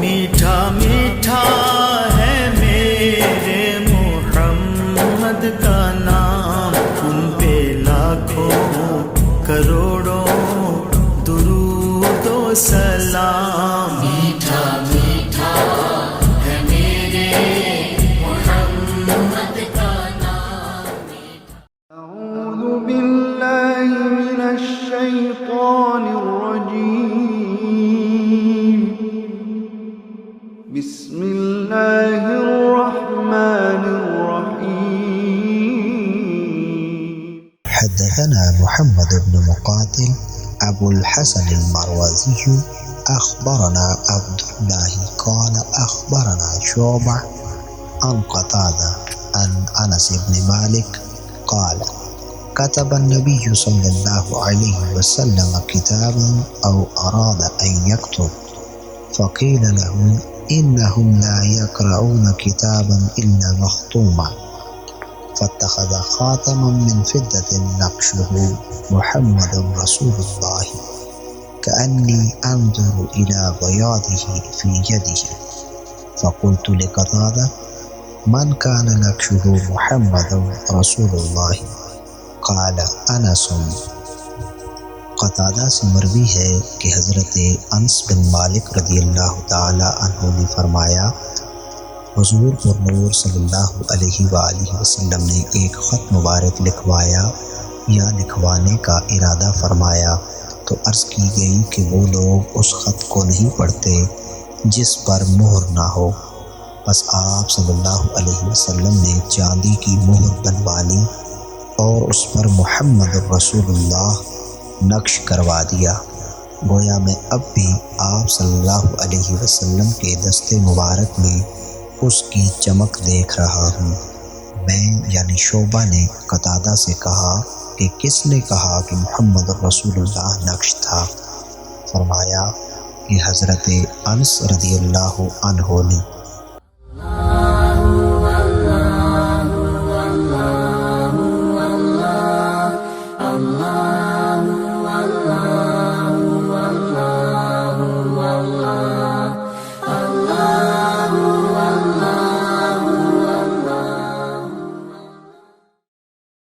میٹھا میٹھا ہے میرے محمد کا نام، ان پہ لاکھوں کروڑوں درود و سلام۔ میٹھا میٹھا ہے میرے محمد کا نام۔ اعوذ باللہ من الشیطان الرجیم، بسم اللہ الرحمن الرحیم۔ حدثنا محمد بن مقاتل ابو الحسن المروزي اخبرنا عبد الله قال اخبرنا شعبة عن قتادة عن انس بن مالك قال كتب النبي صلى الله عليه وسلم كتابا او اراد ان يكتب فقيل له انهم لا يقرؤون كتابا الا مختوما، فاتخذ خاتما من فضة نقشه محمد رسول الله كأني أنظر إلى بياضه في يده، فقلت لقتادة من كان نقشه محمد رسول الله؟ قال أنس۔ قتادہ سے مروی ہے کہ حضرت انس بن مالک رضی اللہ تعالی عنہ نے فرمایا، حضور پر نور صلی اللہ علیہ وآلہ وسلم نے ایک خط مبارک لکھوایا یا لکھوانے کا ارادہ فرمایا تو عرض کی گئی کہ وہ لوگ اس خط کو نہیں پڑھتے جس پر مہر نہ ہو، بس آپ صلی اللہ علیہ وسلم نے چاندی کی مہر بنوا لی اور اس پر محمد رسول اللہ نقش کروا دیا۔ گویا میں اب بھی آپ صلی اللہ علیہ وسلم کے دستے مبارک میں اس کی چمک دیکھ رہا ہوں۔ میں یعنی شعبہ نے قتادہ سے کہا کہ کس نے کہا کہ محمد رسول اللہ نقش تھا؟ فرمایا کہ حضرت انس رضی اللہ عنہ نے۔